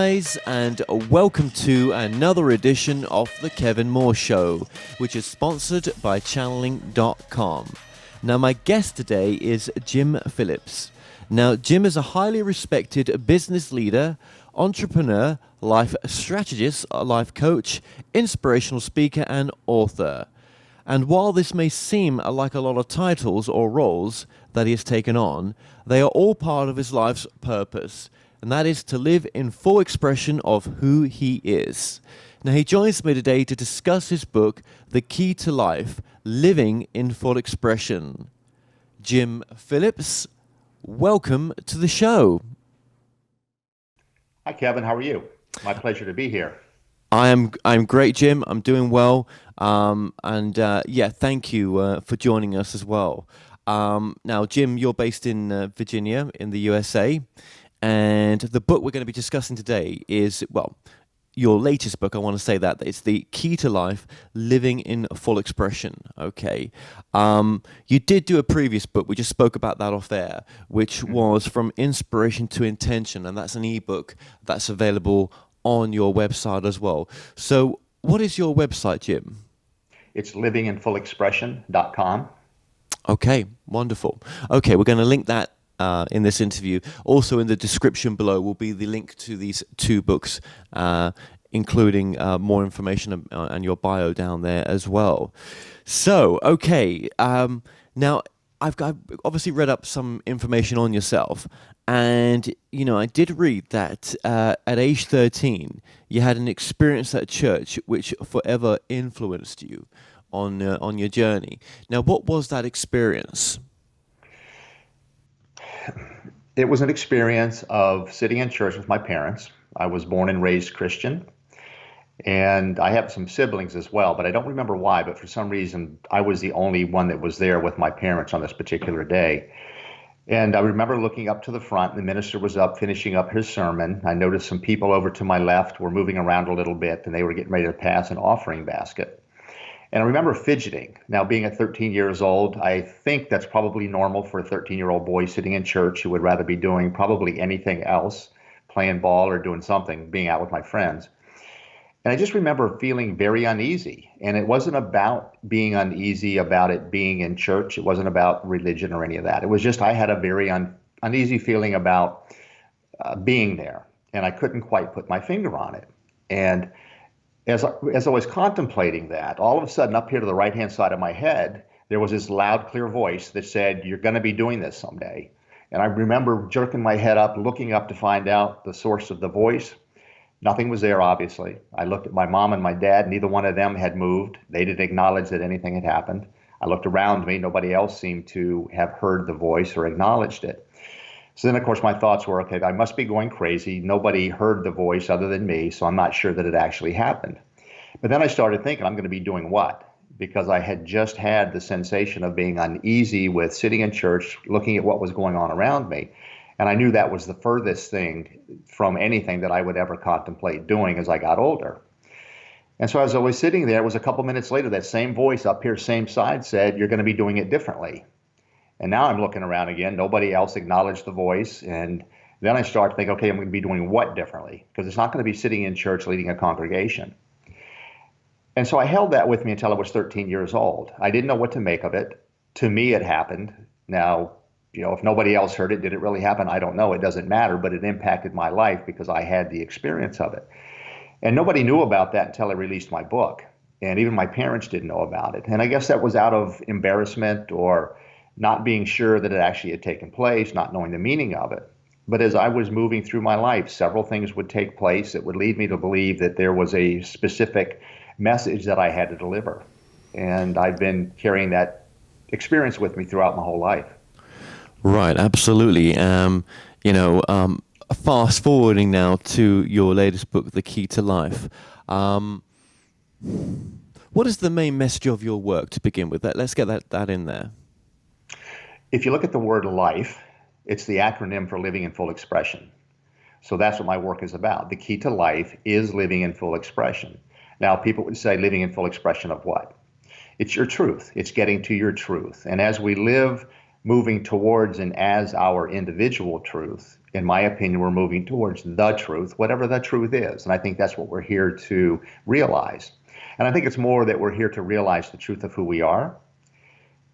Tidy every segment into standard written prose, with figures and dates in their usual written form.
Guys, and welcome to another edition of The Kevin Moore Show, which is sponsored by channeling.com. Now, my guest today is Jim Phillips. Now, Jim is a highly respected business leader, entrepreneur, life strategist, life coach, inspirational speaker, and author. And while this may seem like a lot of titles or roles that he has taken on, they are all part of his life's purpose, and that is to live in full expression of who he is. Now, he joins me today to discuss his book, The Key to Life, Living in Full Expression. Jim Phillips, welcome to the show. Hi, Kevin. How are you? My pleasure to be here. I'm great, Jim. I'm doing well. Thank you for joining us as well. Now, Jim, you're based in Virginia in the USA. And the book we're going to be discussing today is, well, your latest book. I want to say that it's The Key to Life, Living in Full Expression. Okay. You did do a previous book. We just spoke about that off air, which was From Inspiration to Intention. And that's an ebook that's available on your website as well. So what is your website, Jim? It's livinginfullexpression.com. Okay, wonderful. Okay, we're going to link that in this interview. Also in the description below will be the link to these two books, including more information and your bio down there as well. So, okay, now I've obviously read up some information on yourself, and I did read that at age 13 you had an experience at church which forever influenced you on your journey. Now, what was that experience? It was an experience of sitting in church with my parents. I was born and raised Christian, and I have some siblings as well, but I don't remember why, but for some reason I was the only one that was there with my parents on this particular day. And I remember looking up to the front. The minister was up finishing up his sermon. I noticed some people over to my left were moving around a little bit, and they were getting ready to pass an offering basket. And I remember fidgeting. Now, being at 13 years old, I think that's probably normal for a 13-year-old boy sitting in church who would rather be doing probably anything else, playing ball or doing something, being out with my friends. And I just remember feeling very uneasy. And it wasn't about being uneasy about it being in church. It wasn't about religion or any of that. It was just I had a very uneasy feeling about being there. And I couldn't quite put my finger on it. And as I was contemplating that, all of a sudden up here to the right-hand side of my head, there was this loud, clear voice that said, "You're going to be doing this someday." And I remember jerking my head up, looking up to find out the source of the voice. Nothing was there, obviously. I looked at my mom and my dad. Neither one of them had moved. They didn't acknowledge that anything had happened. I looked around me. Nobody else seemed to have heard the voice or acknowledged it. So then, of course, my thoughts were, okay, I must be going crazy. Nobody heard the voice other than me, so I'm not sure that it actually happened. But then I started thinking, I'm going to be doing what? Because I had just had the sensation of being uneasy with sitting in church, looking at what was going on around me. And I knew that was the furthest thing from anything that I would ever contemplate doing as I got older. And so as I was sitting there, it was a couple minutes later, that same voice up here, same side, said, "You're going to be doing it differently." And now I'm looking around again. Nobody else acknowledged the voice. And then I start to think, okay, I'm going to be doing what differently? Because it's not going to be sitting in church leading a congregation. And so I held that with me until I was 13 years old. I didn't know what to make of it. To me, it happened. Now, if nobody else heard it, did it really happen? I don't know. It doesn't matter, but it impacted my life because I had the experience of it. And nobody knew about that until I released my book. And even my parents didn't know about it. And I guess that was out of embarrassment or not being sure that it actually had taken place, not knowing the meaning of it. But as I was moving through my life, several things would take place that would lead me to believe that there was a specific message that I had to deliver. And I've been carrying that experience with me throughout my whole life. Right, absolutely. Fast forwarding now to your latest book, The Key to Life. What is the main message of your work to begin with? Let's get that in there. If you look at the word life, it's the acronym for living in full expression. So that's what my work is about. The key to life is living in full expression. Now, people would say living in full expression of what? It's your truth. It's getting to your truth. And as we live moving towards and as our individual truth, in my opinion, we're moving towards the truth, whatever the truth is. And I think that's what we're here to realize. And I think it's more that we're here to realize the truth of who we are.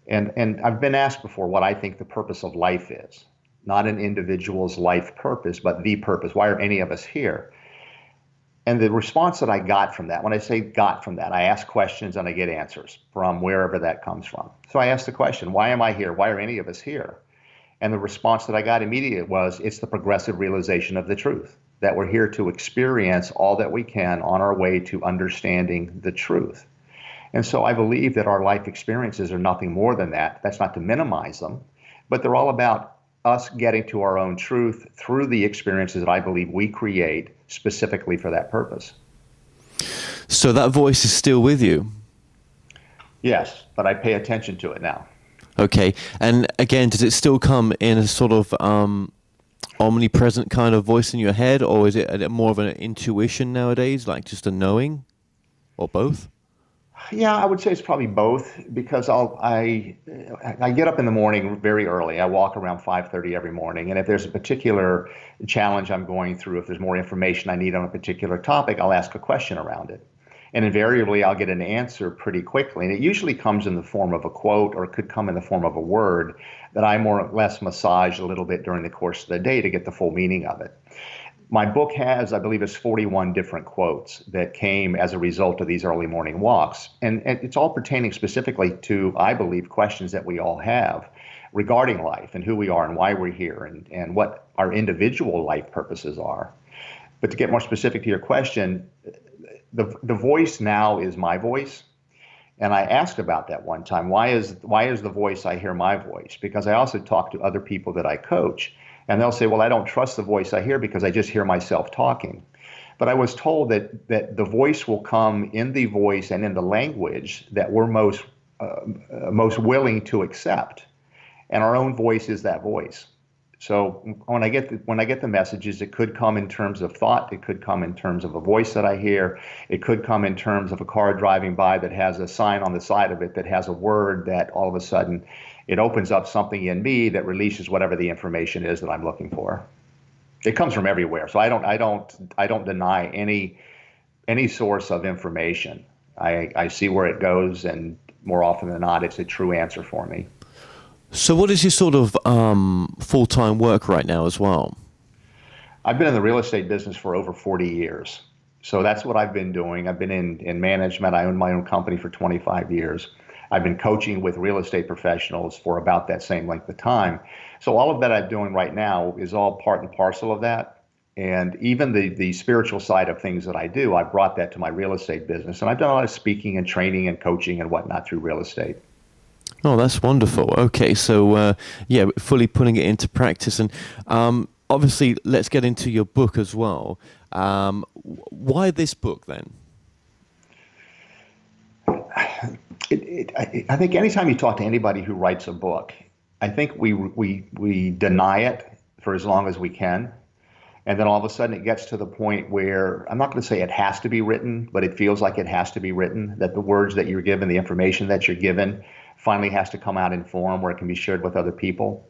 And I've been asked before what I think the purpose of life is. Not an individual's life purpose, but the purpose. Why are any of us here? And the response that I got from that, when I say got from that, I ask questions and I get answers from wherever that comes from. So I asked the question, why am I here? Why are any of us here? And the response that I got immediately was, it's the progressive realization of the truth, that we're here to experience all that we can on our way to understanding the truth. And so I believe that our life experiences are nothing more than that. That's not to minimize them, but they're all about us getting to our own truth through the experiences that I believe we create specifically for that purpose. So that voice is still with you? Yes, but I pay attention to it now. Okay. And again, does it still come in a sort of omnipresent kind of voice in your head, or is it more of an intuition nowadays, like just a knowing, or both? Yeah, I would say it's probably both because I get up in the morning very early. I walk around 5:30 every morning, and if there's a particular challenge I'm going through, if there's more information I need on a particular topic, I'll ask a question around it. And invariably, I'll get an answer pretty quickly. And it usually comes in the form of a quote, or it could come in the form of a word that I more or less massage a little bit during the course of the day to get the full meaning of it. My book has, I believe, it's 41 different quotes that came as a result of these early morning walks. And it's all pertaining specifically to, I believe, questions that we all have regarding life and who we are and why we're here and what our individual life purposes are. But to get more specific to your question, the voice now is my voice. And I asked about that one time. Why is the voice I hear my voice? Because I also talk to other people that I coach. And they'll say, well, I don't trust the voice I hear because I just hear myself talking. But I was told that the voice will come in the voice and in the language that we're most willing to accept. And our own voice is that voice. So when I get the messages, it could come in terms of thought. It could come in terms of a voice that I hear. It could come in terms of a car driving by that has a sign on the side of it that has a word that all of a sudden it opens up something in me that releases whatever the information is that I'm looking for. It comes from everywhere. So I don't deny any source of information. I see where it goes, and more often than not, it's a true answer for me. So what is your sort of full-time work right now as well? I've been in the real estate business for over 40 years. So that's what I've been doing. I've been in management. I own my own company for 25 years. I've been coaching with real estate professionals for about that same length of time. So all of that I'm doing right now is all part and parcel of that. And even the spiritual side of things that I do, I brought that to my real estate business. And I've done a lot of speaking and training and coaching and whatnot through real estate. Oh, that's wonderful. Okay, so yeah, fully putting it into practice. And obviously, let's get into your book as well. Why this book then? I think anytime you talk to anybody who writes a book, I think we deny it for as long as we can. And then all of a sudden it gets to the point where, I'm not going to say it has to be written, but it feels like it has to be written, that the words that you're given, the information that you're given, finally has to come out in form where it can be shared with other people.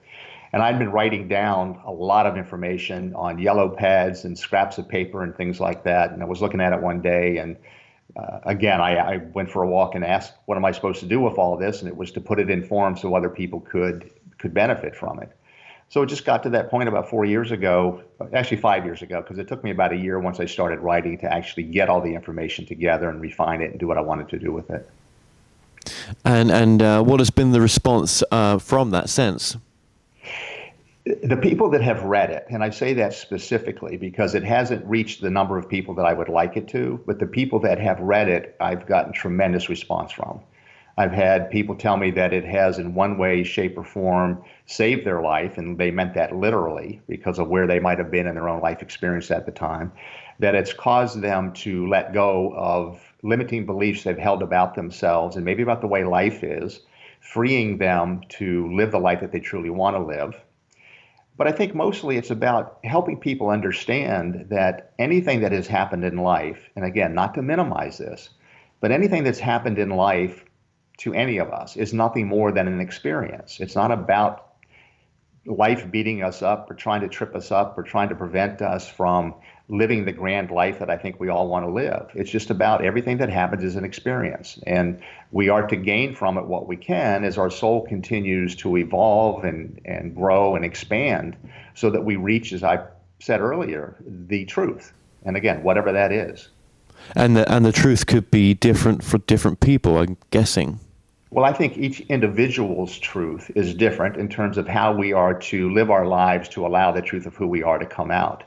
And I'd been writing down a lot of information on yellow pads and scraps of paper and things like that. And I was looking at it one day, and again, I went for a walk and asked, what am I supposed to do with all of this? And it was to put it in form so other people could benefit from it. So it just got to that point about 4 years ago, actually 5 years ago, because it took me about a year once I started writing to actually get all the information together and refine it and do what I wanted to do with it. And what has been the response from that sense? The people that have read it, and I say that specifically because it hasn't reached the number of people that I would like it to, but the people that have read it, I've gotten tremendous response from. I've had people tell me that it has in one way, shape, or form saved their life, and they meant that literally because of where they might have been in their own life experience at the time, that it's caused them to let go of limiting beliefs they've held about themselves and maybe about the way life is, freeing them to live the life that they truly want to live. But I think mostly it's about helping people understand that anything that has happened in life, and again, not to minimize this, but anything that's happened in life to any of us is nothing more than an experience. It's not about life beating us up or trying to trip us up or trying to prevent us from living the grand life that I think we all want to live. It's just about everything that happens is an experience. And we are to gain from it what we can as our soul continues to evolve and grow and expand so that we reach, as I said earlier, the truth. And again, whatever that is. And the truth could be different for different people, I'm guessing. Well, I think each individual's truth is different in terms of how we are to live our lives to allow the truth of who we are to come out.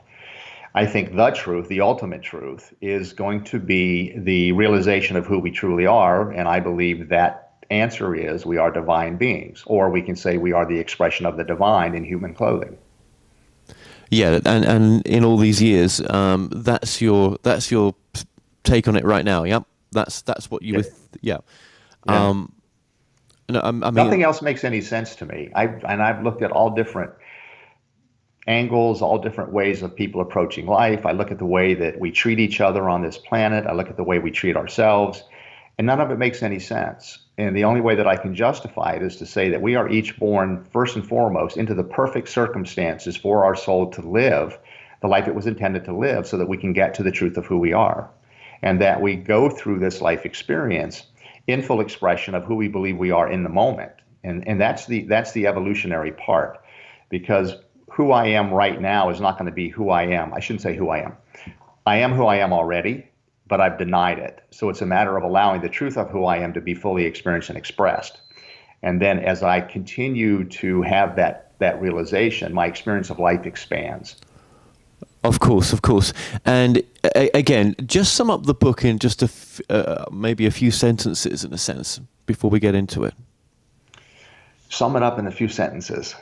I think the truth, the ultimate truth, is going to be the realization of who we truly are. And I believe that answer is we are divine beings, or we can say we are the expression of the divine in human clothing. Yeah, and in all these years, that's your take on it right now. Yep, that's what you Yeah. would. Yeah. Yeah. Um, no, I mean, Nothing else makes any sense to me. I've looked at all different angles, all different ways of people approaching life. I look at the way that we treat each other on this planet. I look at the way we treat ourselves, and none of it makes any sense. And the only way that I can justify it is to say that we are each born, first and foremost, into the perfect circumstances for our soul to live the life it was intended to live so that we can get to the truth of who we are. And that we go through this life experience in full expression of who we believe we are in the moment. And that's the evolutionary part, because who I am right now is not going to be who I am. I shouldn't say who I am. I am who I am already, but I've denied it. So it's a matter of allowing the truth of who I am to be fully experienced and expressed. And then as I continue to have that realization, my experience of life expands. of course, of course. And again, just sum up the book in just maybe a few sentences, in a sense, before we get into it. Sum it up in a few sentences.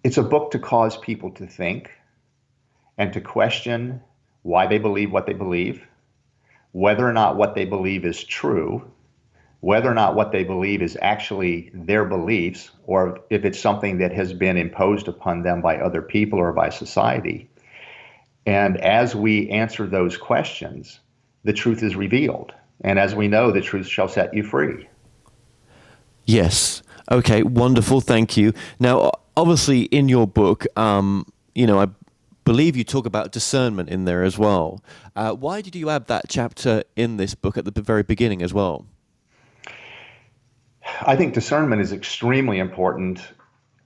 It's a book to cause people to think and to question why they believe what they believe, whether or not what they believe is true, whether or not what they believe is actually their beliefs, or if it's something that has been imposed upon them by other people or by society. And as we answer those questions, the truth is revealed. And as we know, the truth shall set you free. Yes. Okay. Wonderful. Thank you. Now, obviously, in your book, I believe you talk about discernment in there as well. Why did you add that chapter in this book at the very beginning as well? I think discernment is extremely important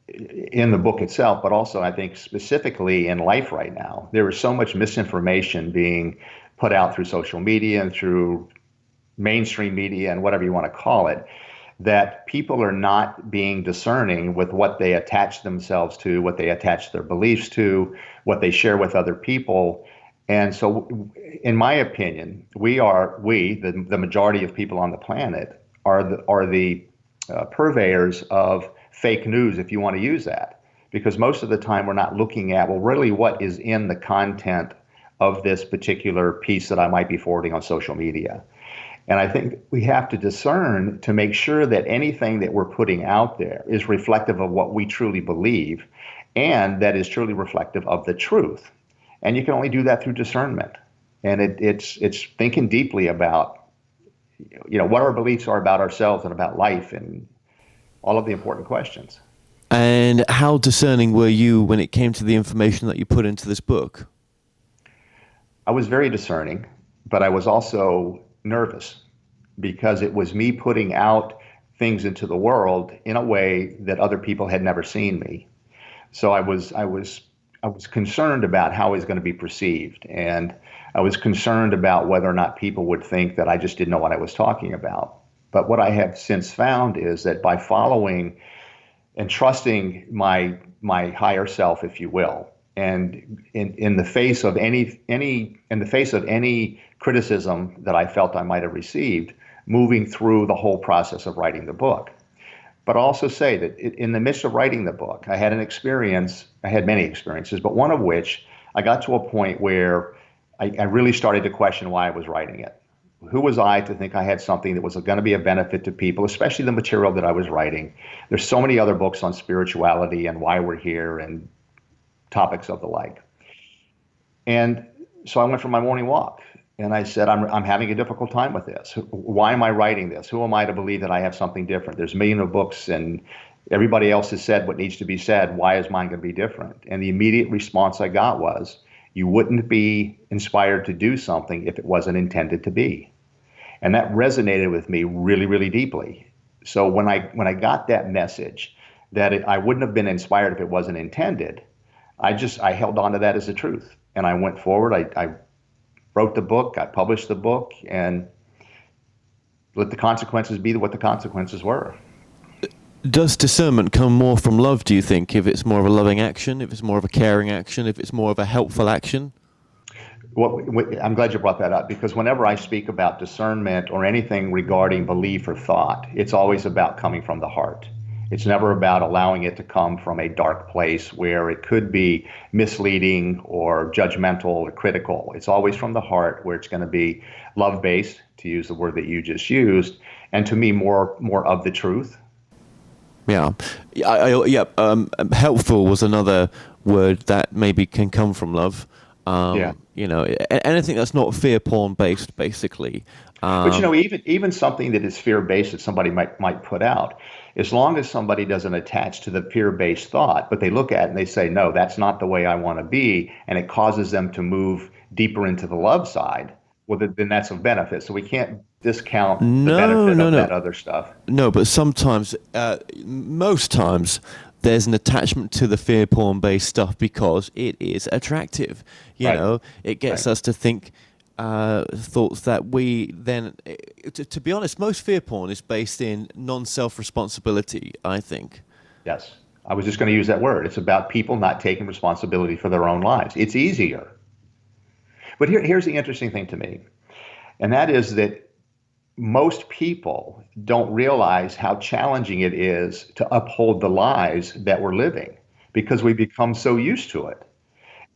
in the book itself, but also I think specifically in life right now. There is so much misinformation being put out through social media and through mainstream media and whatever you want to call it, that people are not being discerning with what they attach themselves to, what they attach their beliefs to, what they share with other people. And so, in my opinion, the majority of people on the planet, are the purveyors of fake news, if you want to use that. Because most of the time we're not looking at, well, really what is in the content of this particular piece that I might be forwarding on social media. And I think we have to discern to make sure that anything that we're putting out there is reflective of what we truly believe and that is truly reflective of the truth. And you can only do that through discernment. And it's thinking deeply about, what our beliefs are about ourselves and about life and all of the important questions. And how discerning were you when it came to the information that you put into this book? I was very discerning, but I was also nervous because it was me putting out things into the world in a way that other people had never seen me. So I was concerned about how it was going to be perceived, and I was concerned about whether or not people would think that I just didn't know what I was talking about. But what I have since found is that by following and trusting my higher self, if you will, and in the face of any criticism that I felt I might have received, moving through the whole process of writing the book. But I'll also say that in the midst of writing the book, I had many experiences, but one of which I got to a point where I really started to question why I was writing it. Who was I to think I had something that was going to be a benefit to people, especially the material that I was writing? There's so many other books on spirituality and why we're here and topics of the like. And so I went for my morning walk and I said, I'm having a difficult time with this. Why am I writing this? Who am I to believe that I have something different? There's millions of books and Everybody else has said what needs to be said. Why is mine going to be different? And the immediate response I got was, you wouldn't be inspired to do something if it wasn't intended to be. And that resonated with me really, really deeply. So when I got that message that I wouldn't have been inspired if it wasn't intended, I held on to that as the truth. And I went forward. I wrote the book, I published the book, and let the consequences be what the consequences were. Does discernment come more from love, do you think? If it's more of a loving action, if it's more of a caring action, if it's more of a helpful action? I'm glad you brought that up, because whenever I speak about discernment or anything regarding belief or thought, it's always about coming from the heart. It's never about allowing it to come from a dark place where it could be misleading or judgmental or critical. It's always from the heart, where it's going to be love-based, to use the word that you just used, and to me, more of the truth. Yeah, helpful was another word that maybe can come from love. Yeah. Anything that's not fear porn based, basically. But even something that is fear-based that somebody might put out, as long as somebody doesn't attach to the fear-based thought, but they look at it and they say, no, that's not the way I want to be, and it causes them to move deeper into the love side, well, then that's of benefit. So we can't discount the No, benefit no, of no, that other stuff. no. But sometimes, most times, there's an attachment to the fear porn based stuff because it is attractive. Right. It gets Right. us to think thoughts that we then. To be honest, most fear porn is based in non-self responsibility, I think. Yes. I was just going to use that word. It's about people not taking responsibility for their own lives. It's easier. But here's the interesting thing to me, and that is that most people don't realize how challenging it is to uphold the lives that we're living, because we become so used to it.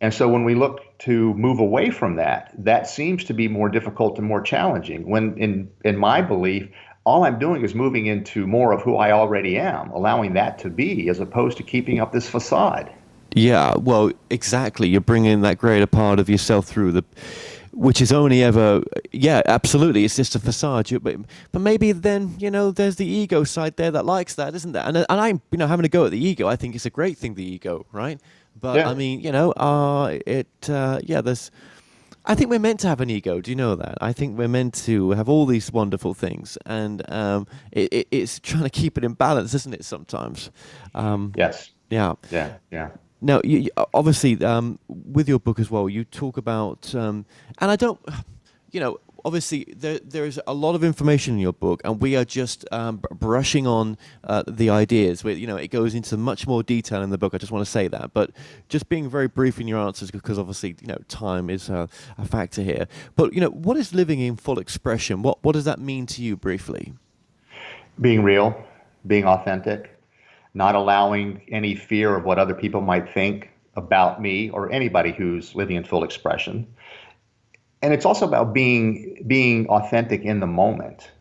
And so when we look to move away from that, that seems to be more difficult and more challenging. When in my belief, all I'm doing is moving into more of who I already am, allowing that to be, as opposed to keeping up this facade. Yeah, well, exactly. You're bringing that greater part of yourself through which is only ever, yeah, absolutely. It's just a facade. But maybe then, there's the ego side there that likes that, isn't there? And I'm, having a go at the ego. I think it's a great thing, the ego, right? But I Yeah. mean, there's, I think we're meant to have an ego. Do you know that? I think we're meant to have all these wonderful things, and it's trying to keep it in balance, isn't it? Sometimes. Yes. Yeah. Yeah. Yeah. Now, obviously, with your book as well, you talk about, and I don't, obviously there is a lot of information in your book, and we are just brushing on the ideas. Where it goes into much more detail in the book. I just want to say that, but just being very brief in your answers, because obviously, time is a factor here. But what is living in full expression? What does that mean to you, briefly? Being real, being authentic, not allowing any fear of what other people might think about me or anybody who's living in full expression. And it's also about being authentic in the moment,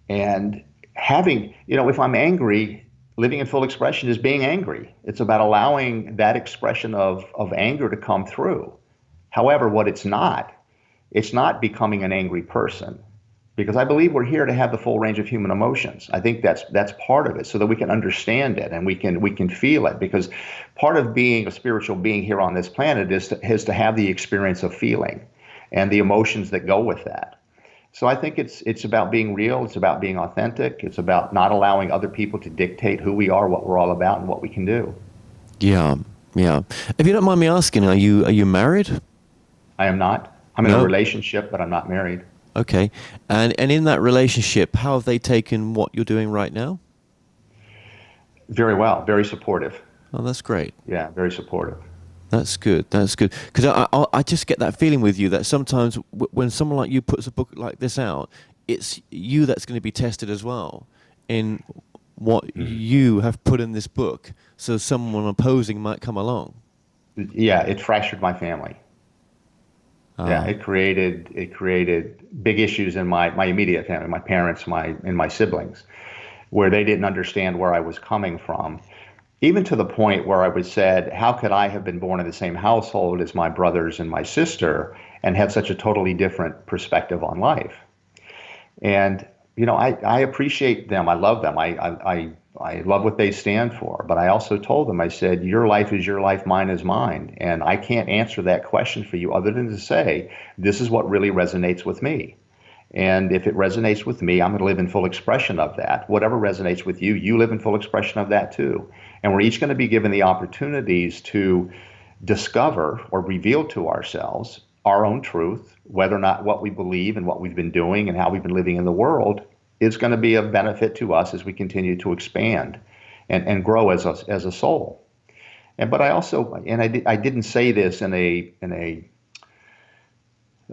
and having, if I'm angry, living in full expression is being angry. It's about allowing that expression of anger to come through. However, what it's not becoming an angry person, because I believe we're here to have the full range of human emotions. I think that's part of it, so that we can understand it and we can feel it. Because part of being a spiritual being here on this planet is to have the experience of feeling and the emotions that go with that. So I think it's about being real. It's about being authentic. It's about not allowing other people to dictate who we are, what we're all about, and what we can do. Yeah, yeah. If you don't mind me asking, are you married? I am not. I'm in a No. relationship, but I'm not married. Okay. And in that relationship, how have they taken what you're doing right now? Very well. Very supportive. Oh, that's great. Yeah, very supportive. That's good. That's good. Because I just get that feeling with you that sometimes when someone like you puts a book like this out, it's you that's going to be tested as well in what Mhm. you have put in this book. So someone opposing might come along. Yeah, it fractured my family. Yeah, Ah, it created big issues in my immediate family, my parents, my siblings, where they didn't understand where I was coming from. Even to the point where I was said, how could I have been born in the same household as my brothers and my sister and have such a totally different perspective on life? And I appreciate them. I love them. I love what they stand for. But I also told them, I said, your life is your life, mine is mine. And I can't answer that question for you other than to say, this is what really resonates with me. And if it resonates with me, I'm going to live in full expression of that. Whatever resonates with you, you live in full expression of that too. And we're each going to be given the opportunities to discover or reveal to ourselves our own truth, whether or not what we believe and what we've been doing and how we've been living in the world is going to be of benefit to us as we continue to expand and grow as a soul. But I also, and I didn't say this in a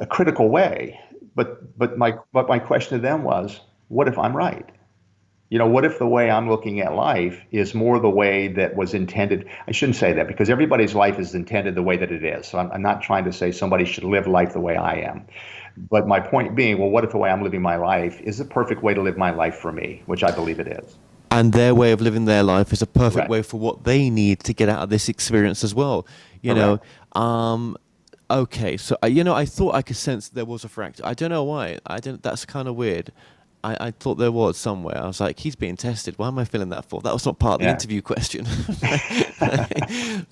critical way, but my question to them was, what if I'm right? What if the way I'm looking at life is more the way that was intended? I shouldn't say that because everybody's life is intended the way that it is. So I'm not trying to say somebody should live life the way I am. But my point being, well, what if the way I'm living my life is the perfect way to live my life for me, which I believe it is. And their way of living their life is a perfect Correct. way for what they need to get out of this experience as well. You know, Correct. okay, so I thought I could sense there was a fracture. I don't know why. I don't. That's kind of weird. I thought there was somewhere. I was like, he's being tested. Why am I feeling that for? That was not part of the Yeah. interview question,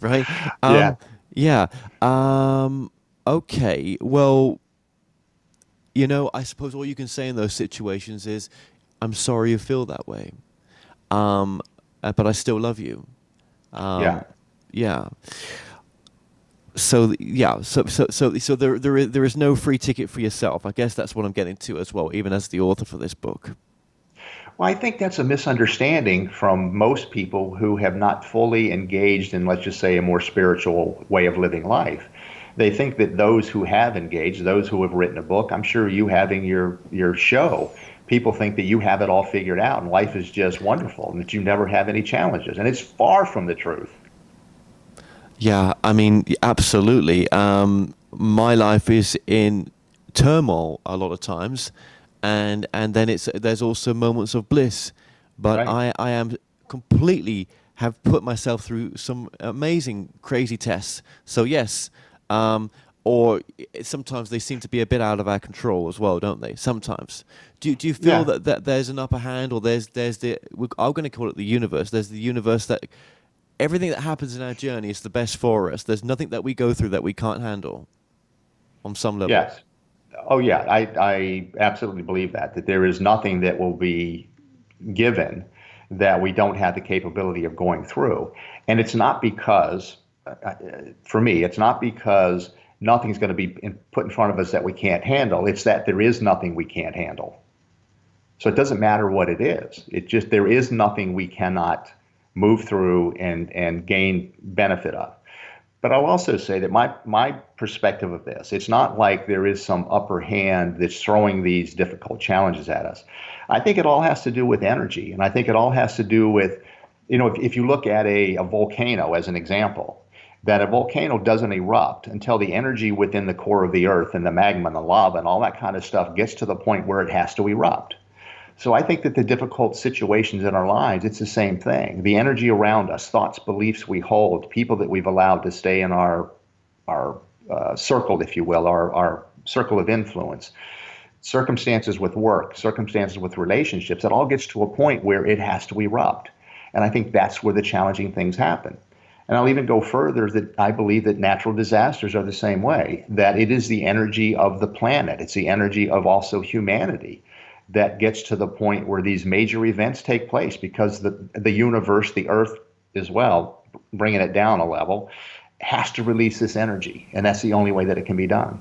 right? Yeah. Yeah. Okay. Well, I suppose all you can say in those situations is, "I'm sorry you feel that way, but I still love you." Yeah. Um, yeah. So yeah, so there is no free ticket for yourself. I guess that's what I'm getting to as well, even as the author for this book. Well, I think that's a misunderstanding from most people who have not fully engaged in, let's just say, a more spiritual way of living life. They think that those who have engaged, those who have written a book, I'm sure you having your show, people think that you have it all figured out and life is just wonderful and that you never have any challenges. And it's far from the truth. Yeah, I mean, absolutely. My life is in turmoil a lot of times, and then there's also moments of bliss, but Right. I am completely have put myself through some amazing crazy tests. So yes, or sometimes they seem to be a bit out of our control as well, don't they? Sometimes. Do you feel Yeah. that there's an upper hand, or there's I'm going to call it the universe. There's the universe that everything that happens in our journey is the best for us. There's nothing that we go through that we can't handle on some level. Yes. Oh, yeah. I absolutely believe that there is nothing that will be given that we don't have the capability of going through. And it's not because, for me, it's not because nothing's going to be put in front of us that we can't handle. It's that there is nothing we can't handle. So it doesn't matter what it is. It just, there is nothing we cannot move through and gain benefit of. But I'll also say that my perspective of this, it's not like there is some upper hand that's throwing these difficult challenges at us. I think it all has to do with energy. And I think it all has to do with, if you look at a volcano as an example, that a volcano doesn't erupt until the energy within the core of the earth and the magma and the lava and all that kind of stuff gets to the point where it has to erupt. So I think that the difficult situations in our lives, it's the same thing. The energy around us, thoughts, beliefs we hold, people that we've allowed to stay in our circle, if you will, our circle of influence, circumstances with work, circumstances with relationships, it all gets to a point where it has to erupt. And I think that's where the challenging things happen. And I'll even go further that I believe that natural disasters are the same way, that it is the energy of the planet. It's the energy of also humanity that gets to the point where these major events take place because the universe, the earth as well, bringing it down a level, has to release this energy. And that's the only way that it can be done.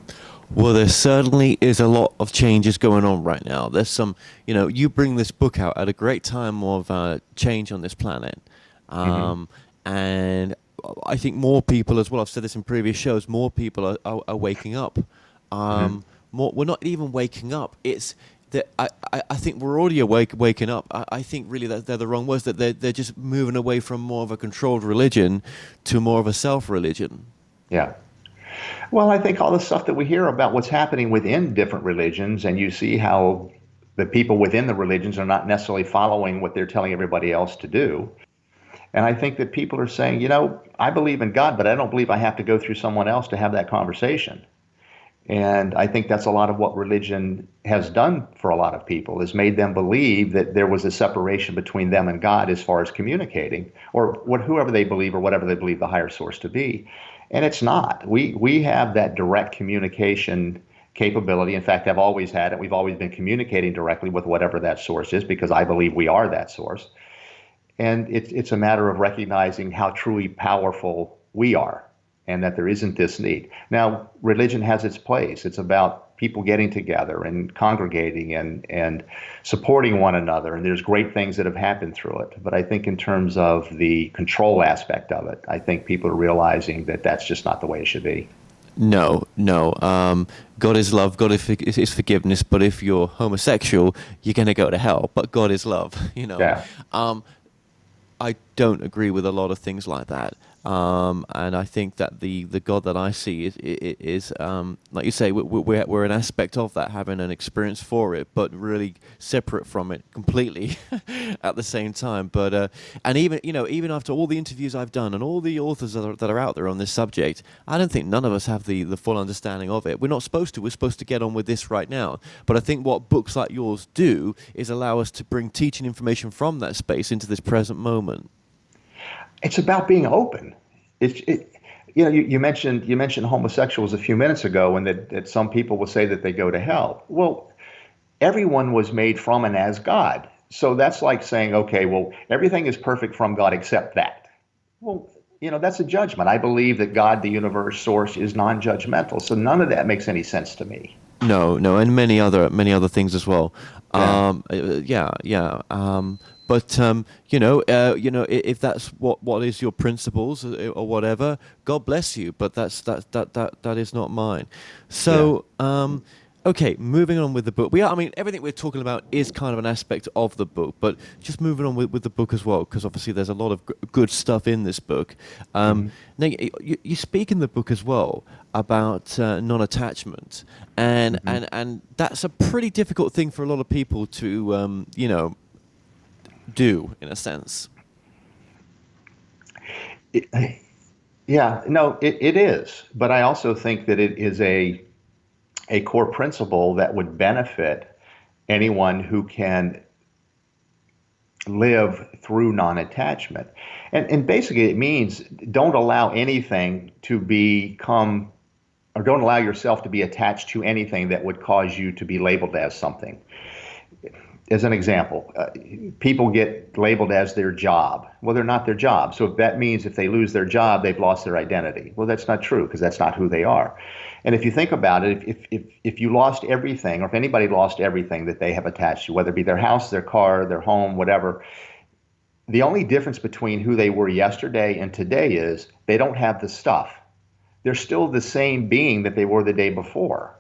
Well, there certainly is a lot of changes going on right now. There's some, you bring this book out at a great time of change on this planet. Hmm. And I think more people as well, I've said this in previous shows, more people are waking up. Hmm. We're not even waking up. It's that I think we're already waking up. I think really that they're the wrong words, that they're just moving away from more of a controlled religion to more of a self-religion. Yeah. Well, I think all the stuff that we hear about what's happening within different religions, and you see how the people within the religions are not necessarily following what they're telling everybody else to do. And I think that people are saying, I believe in God, but I don't believe I have to go through someone else to have that conversation. And I think that's a lot of what religion has done for a lot of people, is made them believe that there was a separation between them and God as far as communicating, or whoever they believe or whatever they believe the higher source to be. And it's not. We have that direct communication capability. In fact, I've always had it. We've always been communicating directly with whatever that source is, because I believe we are that source. And it's a matter of recognizing how truly powerful we are, and that there isn't this need. Now, religion has its place. It's about people getting together and congregating and supporting one another. And there's great things that have happened through it. But I think in terms of the control aspect of it, I think people are realizing that that's just not the way it should be. No, no. God is love. God is forgiveness. But if you're homosexual, you're gonna go to hell. But God is love. Yeah. Um, I don't agree with a lot of things like that. And I think that the God that I see is like you say, we're an aspect of that, having an experience for it, but really separate from it completely at the same time. But and even after all the interviews I've done and all the authors that are out there on this subject, I don't think none of us have the full understanding of it. We're not supposed to. We're supposed to get on with this right now. But I think what books like yours do is allow us to bring teaching information from that space into this present moment. It's about being open. It, you mentioned homosexuals a few minutes ago, and that some people will say that they go to hell. Well, everyone was made from and as God. So that's like saying, okay, well, everything is perfect from God except that. Well, that's a judgment. I believe that God, the universe source, is non-judgmental. So none of that makes any sense to me. No, no, and many other things as well. Yeah. Yeah, yeah. But if that's what is your principles or whatever, God bless you. But that is not mine. Yeah. So, okay, moving on with the book. I mean, everything we're talking about is kind of an aspect of the book, but just moving on with the book as well, because obviously there's a lot of good stuff in this book. Hmm. Now, you speak in the book as well about non-attachment, and, Hmm. and and that's a pretty difficult thing for a lot of people to do in a sense. Yeah, no, it is. But I also think that it is a core principle that would benefit anyone who can live through non-attachment. And basically it means don't allow anything to become, or don't allow yourself to be attached to anything that would cause you to be labeled as something. As an example, people get labeled as their job. Well, they're not their job. So that means if they lose their job, they've lost their identity. Well, that's not true, because that's not who they are. And if you think about it, if you lost everything, or if anybody lost everything that they have attached to, whether it be their house, their car, their home, whatever, the only difference between who they were yesterday and today is they don't have the stuff. They're still the same being that they were the day before.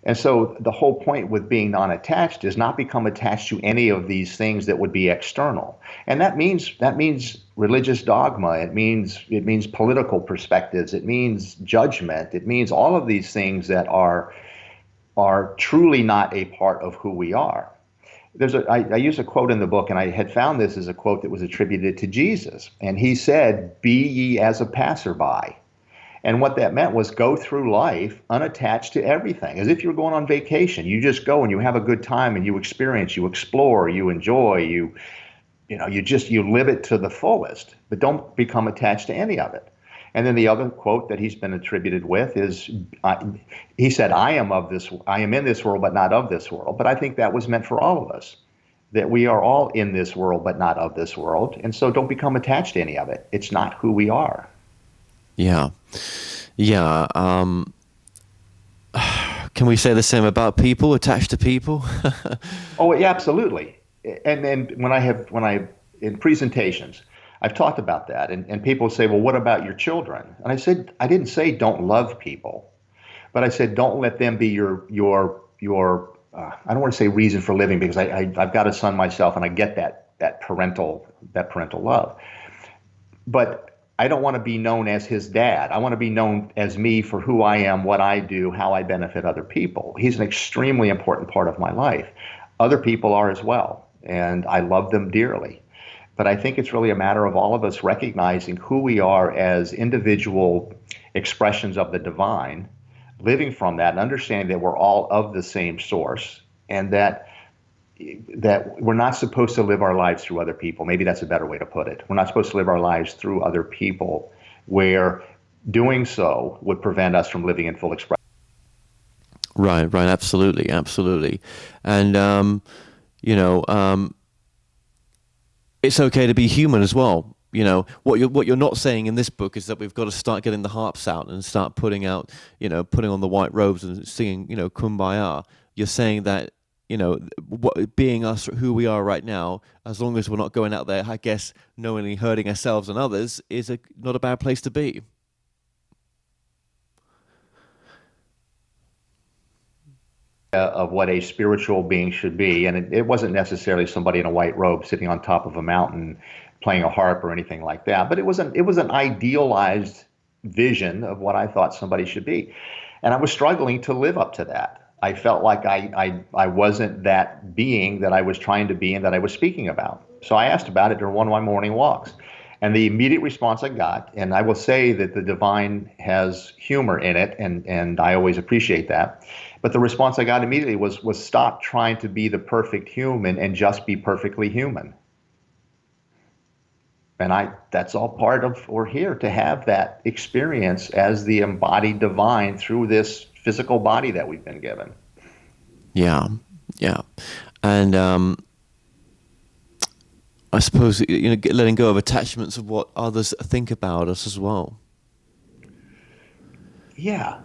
And so the whole point with being non-attached is not become attached to any of these things that would be external. And that means religious dogma. It means political perspectives. It means judgment. It means all of these things that are truly not a part of who we are. I use a quote in the book, and I had found this as a quote that was attributed to Jesus. And he said, "Be ye as a passerby." And what that meant was go through life unattached to everything, as if you're going on vacation. You just go and you have a good time and you experience, you explore, you enjoy, you live it to the fullest, but don't become attached to any of it. And then the other quote that he's been attributed with is, he said, I am in this world, but not of this world. But I think that was meant for all of us, that we are all in this world, but not of this world. And so don't become attached to any of it. It's not who we are. Yeah, yeah. Can we say the same about people attached to people? Oh, yeah, absolutely. And then when I in presentations, I've talked about that, and people say, well, what about your children? And I didn't say don't love people, but I said don't let them be your I don't want to say reason for living, because I've got a son myself, and I get that parental love. But I don't want to be known as his dad. I want to be known as me for who I am, what I do, how I benefit other people. He's an extremely important part of my life. Other people are as well, and I love them dearly. But I think it's really a matter of all of us recognizing who we are as individual expressions of the divine, living from that and understanding that we're all of the same source, and that we're not supposed to live our lives through other people. Maybe that's a better way to put it. We're not supposed to live our lives through other people, where doing so would prevent us from living in full expression. Right, right, absolutely, absolutely. And you know, it's okay to be human as well. You know, what you're not saying in this book is that we've got to start getting the harps out and start putting out, putting on the white robes and singing, kumbaya. You're saying that, being us, who we are right now, as long as we're not going out there, I guess, knowingly hurting ourselves and others, is not a bad place to be. Of what a spiritual being should be. And it wasn't necessarily somebody in a white robe sitting on top of a mountain playing a harp or anything like that, but it was an idealized vision of what I thought somebody should be. And I was struggling to live up to that. I felt like I wasn't that being that I was trying to be and that I was speaking about. So I asked about it during one of my morning walks. And the immediate response I got, and I will say that the divine has humor in it, and I always appreciate that. But the response I got immediately was stop trying to be the perfect human and just be perfectly human. And that's all part of, we're here to have that experience as the embodied divine through this physical body that we've been given. Yeah, yeah. And I suppose, letting go of attachments of what others think about us as well. Yeah,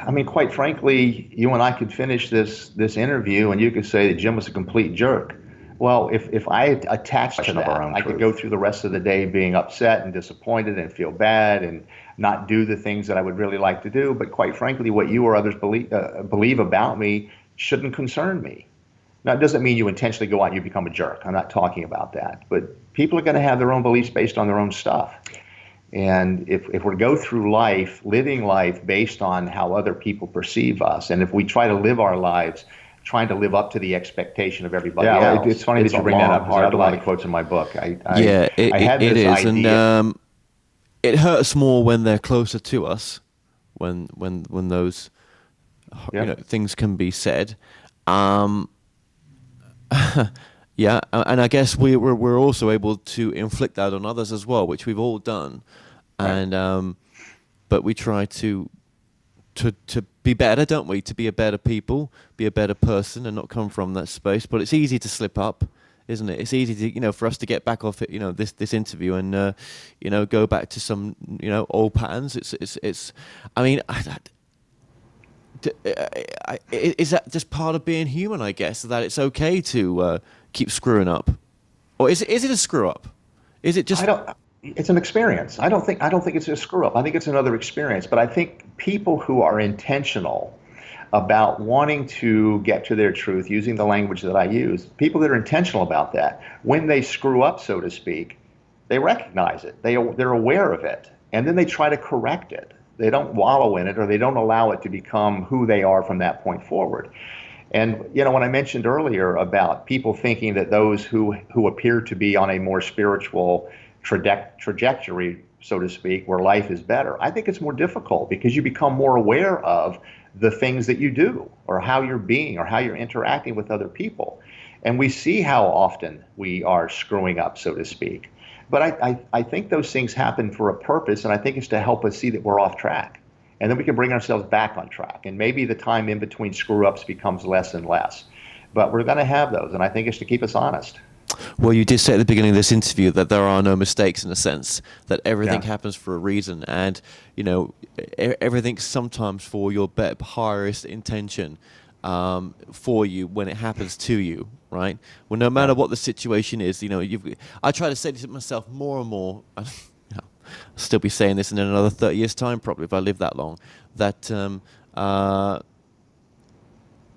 I mean, quite frankly, you and I could finish this interview and you could say that Jim was a complete jerk. Well, if I attached to that, I could go through the rest of the day being upset and disappointed and feel bad and not do the things that I would really like to do. But quite frankly, what you or others believe about me shouldn't concern me. Now, it doesn't mean you intentionally go out and you become a jerk. I'm not talking about that. But people are going to have their own beliefs based on their own stuff. And if we go through life, living life based on how other people perceive us, and if we try to live our lives trying to live up to the expectation of everybody else, it's funny that you bring that up, because that's one of the quotes in my book. I had it this is, idea. and it hurts more when they're closer to us, when those things can be said. Yeah, and I guess we're also able to inflict that on others as well, which we've all done, Right. and but we try to be better, don't we? To be a better people, be a better person, and not come from that space. But it's easy to slip up, isn't it? It's easy to for us to get back off it, this interview and go back to some old patterns. It's I mean. Is that just part of being human? I guess that it's okay to keep screwing up, or is it a screw up? Is it just? I don't. It's an experience. I don't think it's a screw up. I think it's another experience. But I think people who are intentional about wanting to get to their truth, using the language that I use, people that are intentional about that, when they screw up, so to speak, they recognize it. They're aware of it, and then they try to correct it. They don't wallow in it, or they don't allow it to become who they are from that point forward. And when I mentioned earlier about people thinking that those who appear to be on a more spiritual trajectory, so to speak, where life is better, I think it's more difficult because you become more aware of the things that you do, or how you're being, or how you're interacting with other people. And we see how often we are screwing up, so to speak. But I think those things happen for a purpose, and I think it's to help us see that we're off track. And then we can bring ourselves back on track. And maybe the time in between screw-ups becomes less and less. But we're going to have those, and I think it's to keep us honest. Well, you did say at the beginning of this interview that there are no mistakes, in a sense, that everything Yeah. happens for a reason, and everything's sometimes for your highest intention for you when it happens to you, right? Well, no matter Yeah. what the situation is, I try to say this to myself more and more. I'll still be saying this in another 30 years' time, probably, if I live that long. That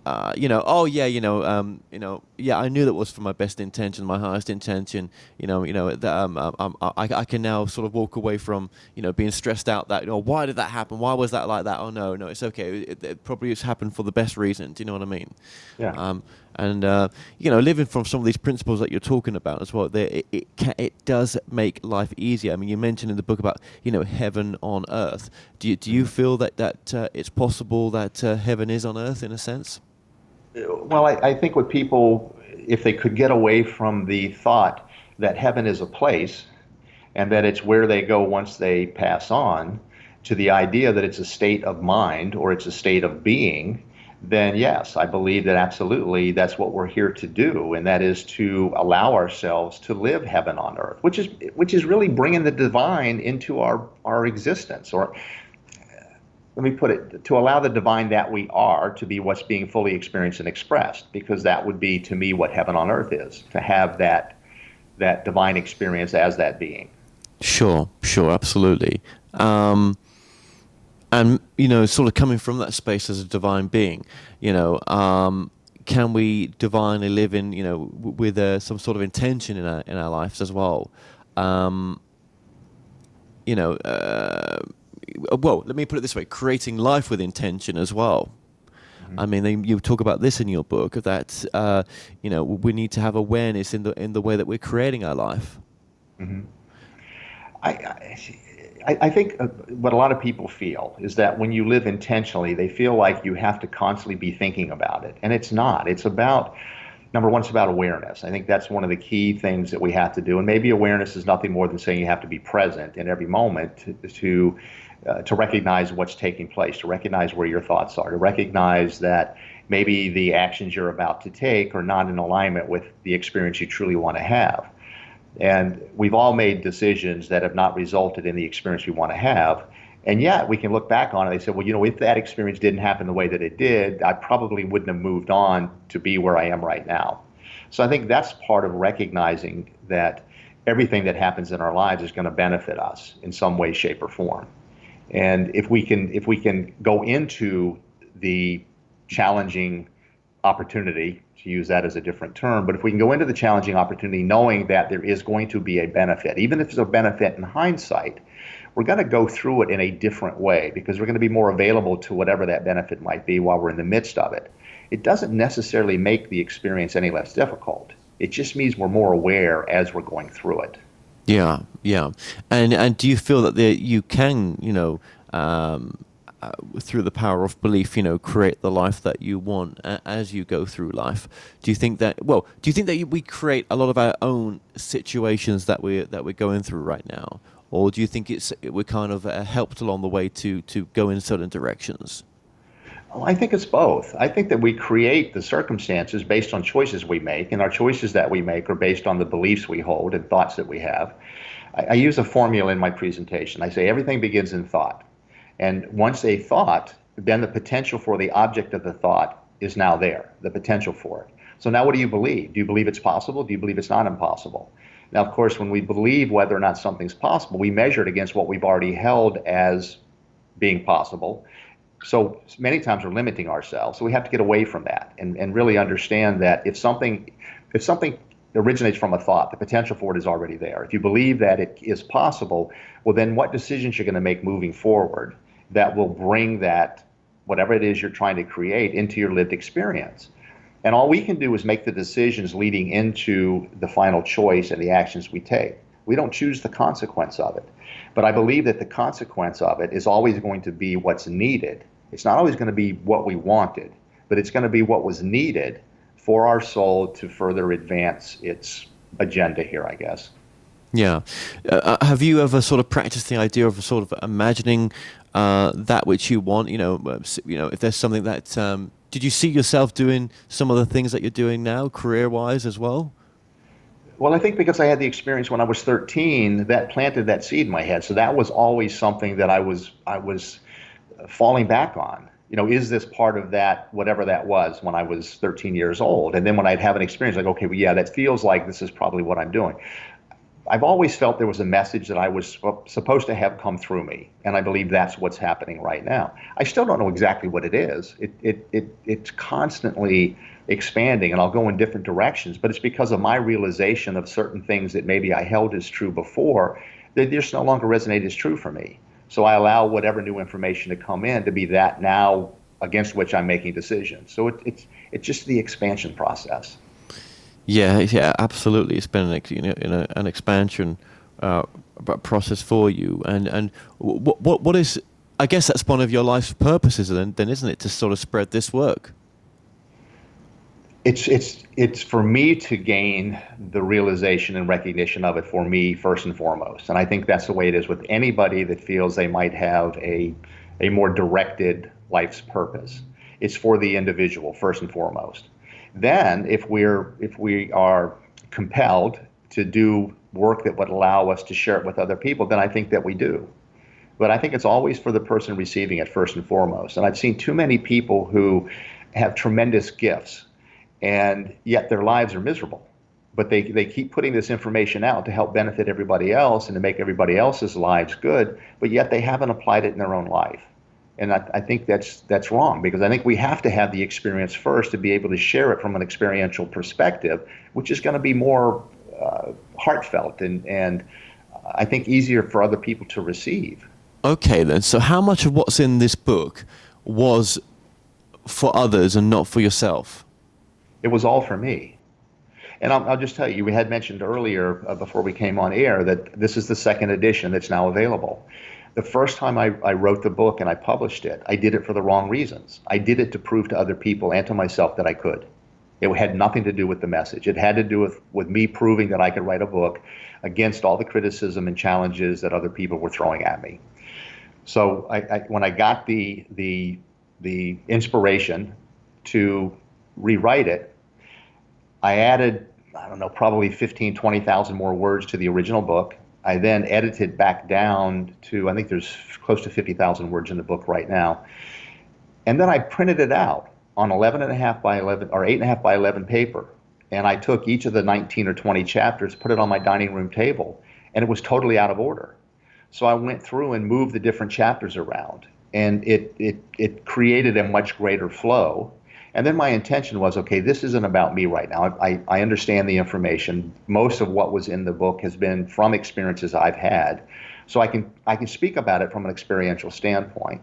oh yeah, yeah, I knew that was for my best intention, my highest intention. That I can now sort of walk away from, being stressed out that, why did that happen? Why was that like that? Oh no, no, it's okay. It probably has happened for the best reason. Do you know what I mean? Yeah. Um, and living from some of these principles that you're talking about as well, it does make life easier. I mean, you mentioned in the book about heaven on earth. Do you Mhm. feel that it's possible that heaven is on earth in a sense? Well, I think what people, if they could get away from the thought that heaven is a place and that it's where they go once they pass on, to the idea that it's a state of mind or it's a state of being, then yes, I believe that absolutely that's what we're here to do, and that is to allow ourselves to live heaven on earth, which is really bringing the divine into our existence, or let me put it, to allow the divine that we are to be what's being fully experienced and expressed, because that would be to me what heaven on earth is, to have that divine experience as that being. Sure, sure, absolutely. Um, and sort of coming from that space as a divine being, can we divinely live in, with some sort of intention in our lives as well? Um, you know, well, let me put it this way: creating life with intention as well. Mhm. I mean, you talk about this in your book that we need to have awareness in the way that we're creating our life. Mhm. I, I think what a lot of people feel is that when you live intentionally, they feel like you have to constantly be thinking about it. And it's not. It's about, number one, it's about awareness. I think that's one of the key things that we have to do. And maybe awareness is nothing more than saying you have to be present in every moment to recognize what's taking place, to recognize where your thoughts are, to recognize that maybe the actions you're about to take are not in alignment with the experience you truly want to have. And we've all made decisions that have not resulted in the experience we want to have. And yet we can look back on it. They said, well, if that experience didn't happen the way that it did, I probably wouldn't have moved on to be where I am right now. So I think that's part of recognizing that everything that happens in our lives is going to benefit us in some way, shape, or form. And if we can go into the challenging opportunity, to use that as a different term, but if we can go into the challenging opportunity knowing that there is going to be a benefit, even if it's a benefit in hindsight, we're going to go through it in a different way because we're going to be more available to whatever that benefit might be while we're in the midst of it. It doesn't necessarily make the experience any less difficult. It just means we're more aware as we're going through it. Yeah, yeah. And do you feel that you can, through the power of belief, create the life that you want as you go through life? Do you think that we create a lot of our own situations that we're going through right now, or do you think we're kind of helped along the way to go in certain directions? Well, I think it's both. I think that we create the circumstances based on choices we make, and our choices that we make are based on the beliefs we hold and thoughts that we have. I use a formula in my presentation. I say everything begins in thought. And once a thought, then the potential for the object of the thought is now there, the potential for it. So now what do you believe? Do you believe it's possible? Do you believe it's not impossible? Now, of course, when we believe whether or not something's possible, we measure it against what we've already held as being possible. So many times we're limiting ourselves. So we have to get away from that and really understand that if something originates from a thought, the potential for it is already there. If you believe that it is possible, well, then what decisions you're going to make moving forward that will bring that, whatever it is you're trying to create, into your lived experience. And all we can do is make the decisions leading into the final choice and the actions we take. We don't choose the consequence of it. But I believe that the consequence of it is always going to be what's needed. It's not always going to be what we wanted, but it's going to be what was needed for our soul to further advance its agenda here, I guess. Yeah. Have you ever sort of practiced the idea of sort of imagining that which you want? If there's something that did you see yourself doing some of the things that you're doing now, career-wise as well? Well, I think because I had the experience when I was 13, that planted that seed in my head. So that was always something that I was falling back on. Is this part of that, whatever that was when I was 13 years old? And then when I'd have an experience like, okay, well, yeah, that feels like this is probably what I'm doing. I've always felt there was a message that I was supposed to have come through me, and I believe that's what's happening right now. I still don't know exactly what it is. It's constantly expanding, and I'll go in different directions. But it's because of my realization of certain things that maybe I held as true before that just no longer resonate as true for me. So I allow whatever new information to come in to be that now against which I'm making decisions. So it's just the expansion process. Yeah, yeah, absolutely. It's been an expansion uh, process for you, and what is? I guess that's one of your life's purposes, then, isn't it, to sort of spread this work? It's for me to gain the realization and recognition of it for me first and foremost. And I think that's the way it is with anybody that feels they might have a more directed life's purpose. It's for the individual first and foremost. Then if we are compelled to do work that would allow us to share it with other people, then I think that we do. But I think it's always for the person receiving it first and foremost. And I've seen too many people who have tremendous gifts and yet their lives are miserable. But they keep putting this information out to help benefit everybody else and to make everybody else's lives good, but yet they haven't applied it in their own life. And I think that's wrong, because I think we have to have the experience first to be able to share it from an experiential perspective, which is going to be more heartfelt and I think easier for other people to receive. Okay, then. So, how much of what's in this book was for others and not for yourself? It was all for me. And I'll just tell you, we had mentioned earlier before we came on air that this is the second edition that's now available. The first time I wrote the book and I published it, I did it for the wrong reasons. I did it to prove to other people and to myself that I could. It had nothing to do with the message. It had to do with me proving that I could write a book against all the criticism and challenges that other people were throwing at me. So when I got the inspiration to rewrite it, I added, I don't know, probably 15, 20,000 more words to the original book. I then edited back down to, I think there's close to 50,000 words in the book right now. And then I printed it out on 11 and a half by 11 or 8.5 by 11 paper. And I took each of the 19 or 20 chapters, put it on my dining room table, and it was totally out of order. So I went through and moved the different chapters around, and it created a much greater flow. And then my intention was, okay, this isn't about me right now. I understand the information. Most of what was in the book has been from experiences I've had. So I can speak about it from an experiential standpoint.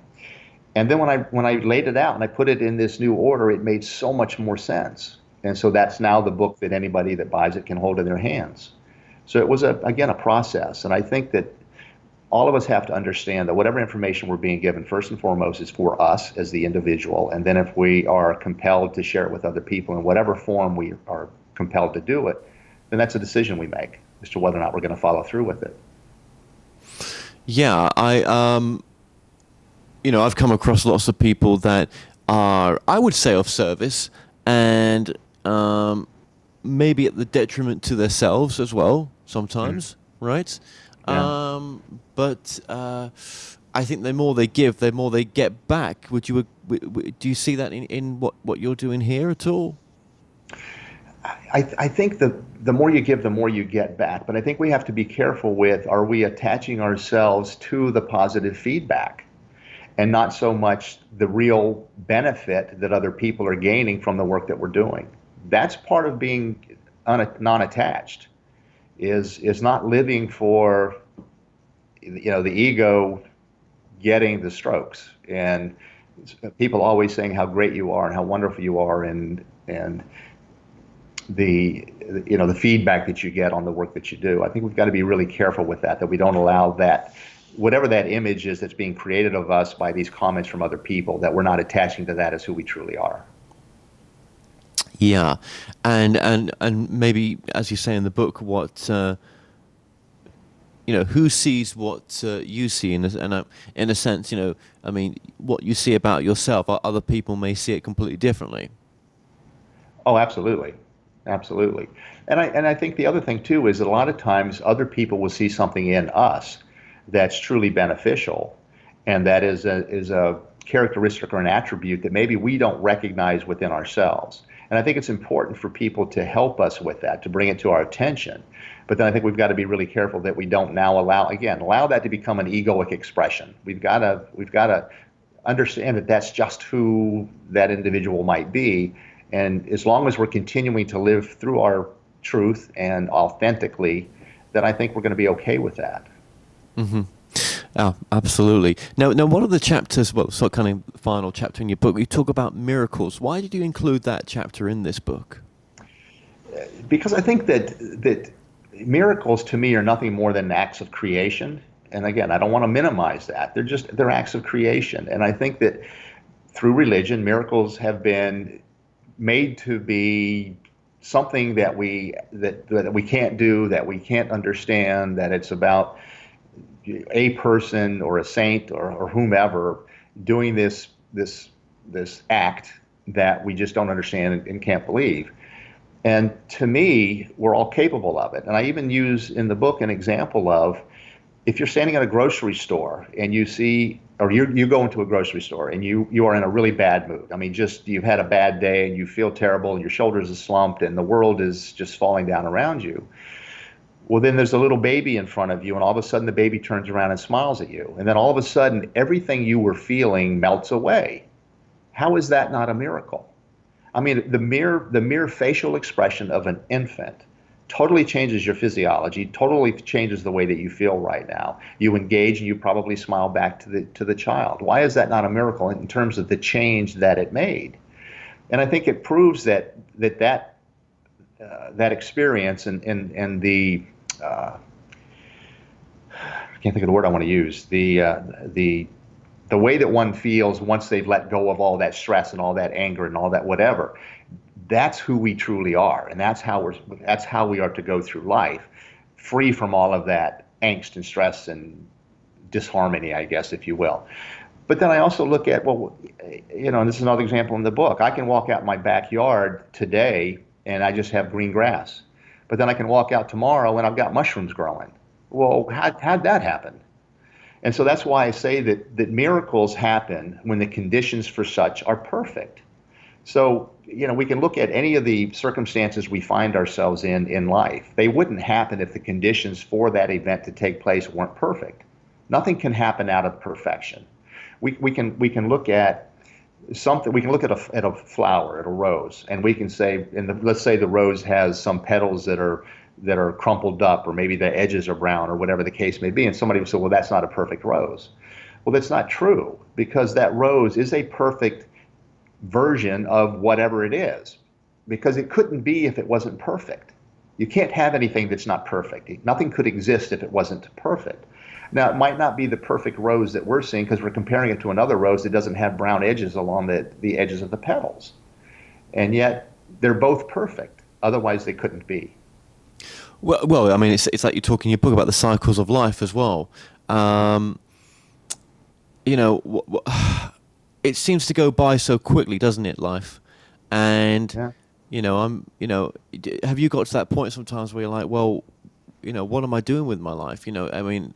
And then when I laid it out and I put it in this new order, it made so much more sense. And so that's now the book that anybody that buys it can hold in their hands. So it was, again, a process. And I think that all of us have to understand that whatever information we're being given, first and foremost, is for us as the individual. And then if we are compelled to share it with other people in whatever form we are compelled to do it, then that's a decision we make as to whether or not we're going to follow through with it. Yeah, I've come across lots of people that are, I would say, of service and maybe at the detriment to themselves as well sometimes, right? Yeah. But I think the more they give, the more they get back. Do you see that in what you're doing here at all? I think the more you give, the more you get back. But I think we have to be careful with, are we attaching ourselves to the positive feedback and not so much the real benefit that other people are gaining from the work that we're doing? That's part of being non-attached, is not living for, the ego getting the strokes, and people always saying how great you are and how wonderful you are, and the feedback that you get on the work that you do. I think we've got to be really careful with that we don't allow that, whatever that image is that's being created of us by these comments from other people, that we're not attaching to that as who we truly are. Yeah, and maybe, as you say in the book, what who sees what you see, in a sense, I mean, what you see about yourself, other people may see it completely differently. Oh, absolutely. Absolutely. And I think the other thing too is that a lot of times other people will see something in us that's truly beneficial, and that is a characteristic or an attribute that maybe we don't recognize within ourselves. And I think it's important for people to help us with that, to bring it to our attention. But then I think we've got to be really careful that we don't now allow that to become an egoic expression. We've got to understand that that's just who that individual might be. And as long as we're continuing to live through our truth and authentically, then I think we're going to be okay with that. Hmm. Oh, absolutely. Now, one of the chapters, well, sort of kind of final chapter in your book, you talk about miracles. Why did you include that chapter in this book? Because I think that miracles to me are nothing more than acts of creation. And again, I don't want to minimize that. They're acts of creation. And I think that through religion, miracles have been made to be something that we can't do, that we can't understand, that it's about a person or a saint or whomever doing this act that we just don't understand and can't believe. And to me, we're all capable of it. And I even use in the book an example of, if you're standing at a grocery store and you see, or you go into a grocery store and you are in a really bad mood. I mean, just you've had a bad day and you feel terrible and your shoulders are slumped and the world is just falling down around you. Well, then there's a little baby in front of you, and all of a sudden the baby turns around and smiles at you. And then all of a sudden, everything you were feeling melts away. How is that not a miracle? I mean, the mere facial expression of an infant totally changes your physiology, totally changes the way that you feel right now. You engage and you probably smile back to the child. Why is that not a miracle in terms of the change that it made? And I think it proves that experience and I can't think of the word I want to use, the way that one feels once they've let go of all that stress and all that anger and all that whatever. That's who we truly are, and that's how we are to go through life, free from all of that angst and stress and disharmony, I guess, if you will. But then I also look at, well, and this is another example in the book. I can walk out in my backyard today and I just have green grass, but then I can walk out tomorrow and I've got mushrooms growing. Well, how'd that happen? And so that's why I say that miracles happen when the conditions for such are perfect. So, we can look at any of the circumstances we find ourselves in life. They wouldn't happen if the conditions for that event to take place weren't perfect. Nothing can happen out of perfection. We can look at something. We can look at a flower, at a rose, and we can say, let's say the rose has some petals that are crumpled up, or maybe the edges are brown, or whatever the case may be. And somebody would say, well, that's not a perfect rose. Well, that's not true, because that rose is a perfect version of whatever it is, because it couldn't be if it wasn't perfect. You can't have anything that's not perfect. Nothing could exist if it wasn't perfect. Now, it might not be the perfect rose that we're seeing because we're comparing it to another rose that doesn't have brown edges along the edges of the petals. And yet, they're both perfect. Otherwise, they couldn't be. Well, I mean, it's like you talk in your book about the cycles of life as well. You know, it seems to go by so quickly, doesn't it, life? And Yeah. have you got to that point sometimes where you're like, well, what am I doing with my life? I mean,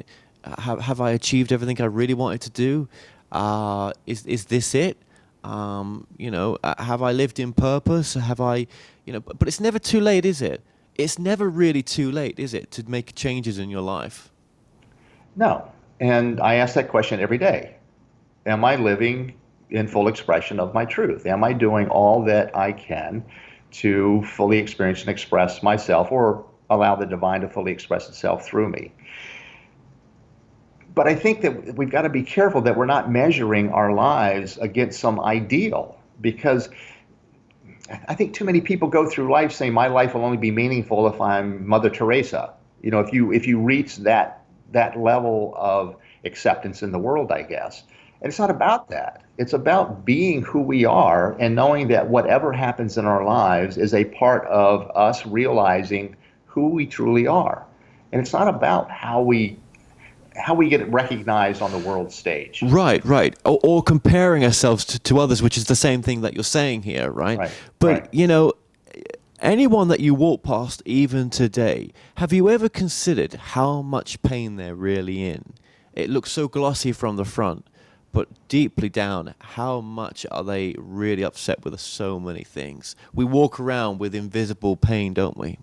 have I achieved everything I really wanted to do? Is this it? Have I lived in purpose? Have I, but it's never too late, is it? It's never really too late, is it, to make changes in your life? No. And I ask that question every day. Am I living in full expression of my truth? Am I doing all that I can to fully experience and express myself, or allow the divine to fully express itself through me? But I think that we've got to be careful that we're not measuring our lives against some ideal, because I think too many people go through life saying my life will only be meaningful if I'm Mother Teresa. If you reach that level of acceptance in the world, I guess. And it's not about that. It's about being who we are and knowing that whatever happens in our lives is a part of us realizing who we truly are. And it's not about how we get recognized on the world stage. Right, right. Or comparing ourselves to others, which is the same thing that you're saying here, right? Right, But, right. anyone that you walk past even today, have you ever considered how much pain they're really in? It looks so glossy from the front, but deeply down, how much are they really upset with so many things? We walk around with invisible pain, don't we?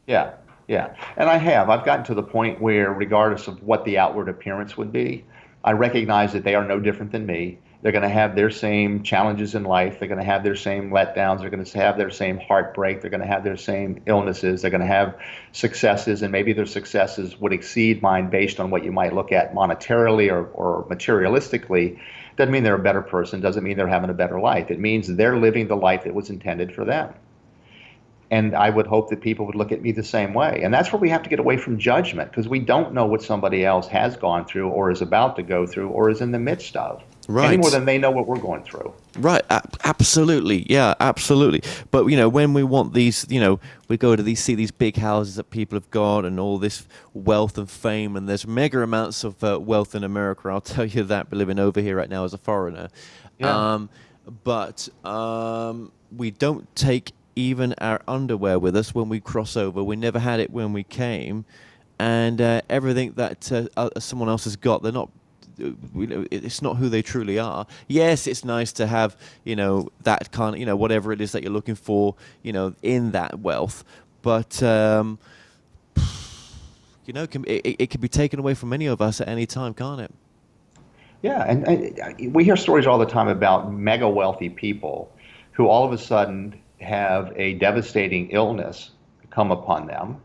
Yeah, yeah. And I've gotten to the point where, regardless of what the outward appearance would be, I recognize that they are no different than me. They're going to have their same challenges in life. They're going to have their same letdowns. They're going to have their same heartbreak. They're going to have their same illnesses. They're going to have successes, and maybe their successes would exceed mine based on what you might look at monetarily or materialistically. Doesn't mean they're a better person. Doesn't mean they're having a better life. It means they're living the life that was intended for them. And I would hope that people would look at me the same way. And that's where we have to get away from judgment, because we don't know what somebody else has gone through or is about to go through or is in the midst of, any more Right. than they know what we're going through. Right, absolutely, yeah, absolutely. But when we want these, we go to see these big houses that people have got, and all this wealth and fame, and there's mega amounts of wealth in America. I'll tell you that, living over here right now as a foreigner. Yeah. But we don't take even our underwear with us when we cross over. We never had it when we came, and everything that someone else has got, they're not. It's not who they truly are. Yes, it's nice to have, that kind of, whatever it is that you're looking for, in that wealth. But, it can be taken away from any of us at any time, can't it? Yeah. And we hear stories all the time about mega wealthy people who all of a sudden have a devastating illness come upon them.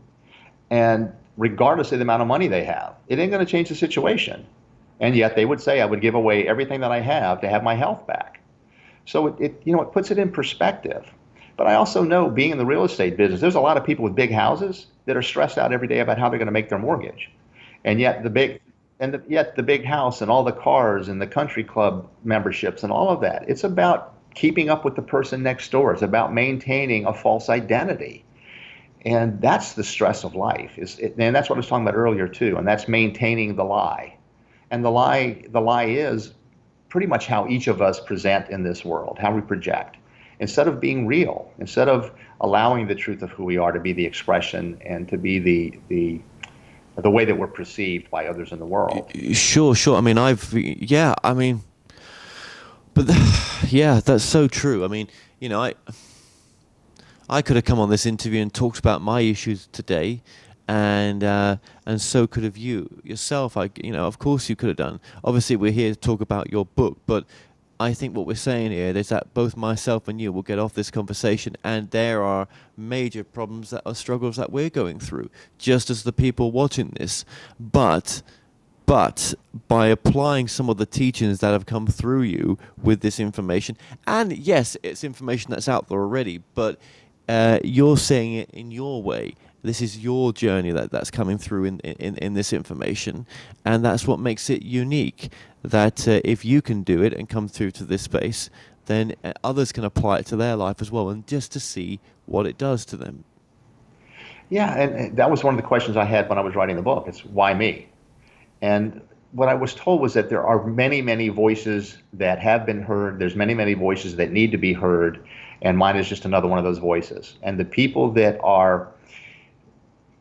And regardless of the amount of money they have, it ain't going to change the situation. And yet they would say, I would give away everything that I have to have my health back. So it puts it in perspective. But I also know, being in the real estate business, there's a lot of people with big houses that are stressed out every day about how they're going to make their mortgage. And yet the big house and all the cars and the country club memberships and all of that, it's about keeping up with the person next door. It's about maintaining a false identity. And that's the stress of life. And that's what I was talking about earlier too. And that's maintaining the lie. And the lie is pretty much how each of us present in this world, how we project. Instead of being real, instead of allowing the truth of who we are to be the expression and to be the way that we're perceived by others in the world. Sure, sure. Yeah, that's so true. I could have come on this interview and talked about my issues today, and so could have you yourself. Of course you could have done. Obviously, we're here to talk about your book, but I think what we're saying here is that both myself and you will get off this conversation, and there are major problems that are struggles that we're going through, just as the people watching this. But by applying some of the teachings that have come through you with this information, and yes, it's information that's out there already, but you're saying it in your way. This is your journey that's coming through in this information, and that's what makes it unique. That if you can do it and come through to this space, then others can apply it to their life as well, and just to see what it does to them. Yeah, and that was one of the questions I had when I was writing the book. It's why me? And what I was told was that there are many, many voices that have been heard. There's many, many voices that need to be heard, and mine is just another one of those voices. And the people that are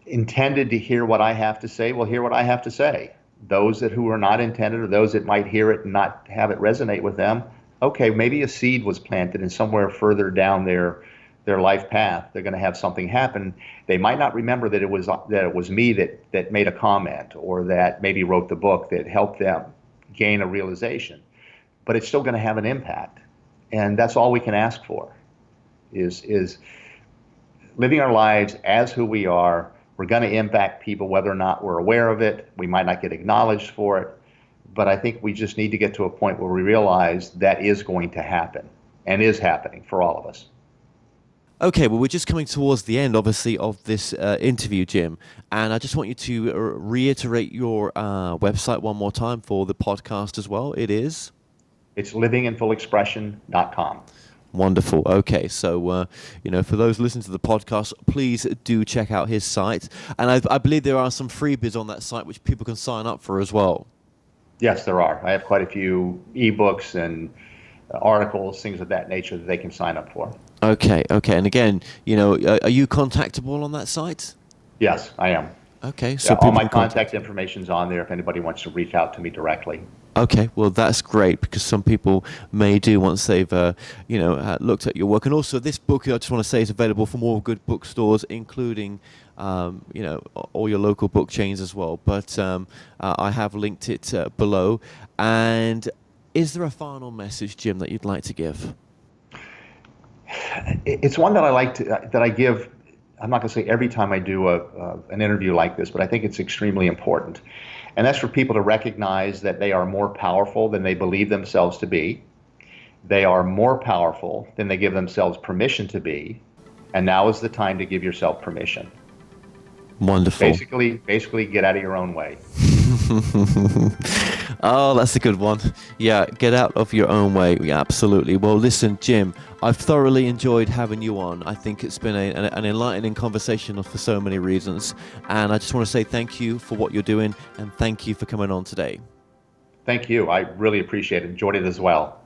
intended to hear what I have to say will hear what I have to say. Those who are not intended, or those that might hear it and not have it resonate with them, okay, maybe a seed was planted, and somewhere further down their life path, they're going to have something happen. They might not remember that it was me that made a comment, or that maybe wrote the book that helped them gain a realization, but it's still going to have an impact. And that's all we can ask for, is living our lives as who we are. We're going to impact people whether or not we're aware of it. We might not get acknowledged for it, but I think we just need to get to a point where we realize that is going to happen, and is happening for all of us. Okay, well, we're just coming towards the end, obviously, of this interview, Jim, and I just want you to reiterate your website one more time for the podcast as well. It's livinginfullexpression.com. Wonderful. Okay, so for those listening to the podcast, please do check out his site, and I believe there are some freebies on that site which people can sign up for as well. Yes, there are. I have quite a few ebooks and articles, things of that nature that they can sign up for. Okay, and again, are you contactable on that site? Yes, I am. Okay, so all my contact information's on there if anybody wants to reach out to me directly. Okay, well that's great because some people may do once they've looked at your work. And also, this book I just want to say is available from all good bookstores, including all your local book chains as well. But I have linked it below. And is there a final message, Jim, that you'd like to give? It's one that I like to that I give. I'm not going to say every time I do an interview like this, but I think it's extremely important. And that's for people to recognize that they are more powerful than they believe themselves to be. They are more powerful than they give themselves permission to be. And now is the time to give yourself permission. Wonderful. Basically get out of your own way. Oh, that's a good one. Yeah, get out of your own way. Yeah, absolutely. Well, listen, Jim, I've thoroughly enjoyed having you on. I think it's been an enlightening conversation for so many reasons. And I just want to say thank you for what you're doing and thank you for coming on today. Thank you. I really appreciate it. Enjoyed it as well.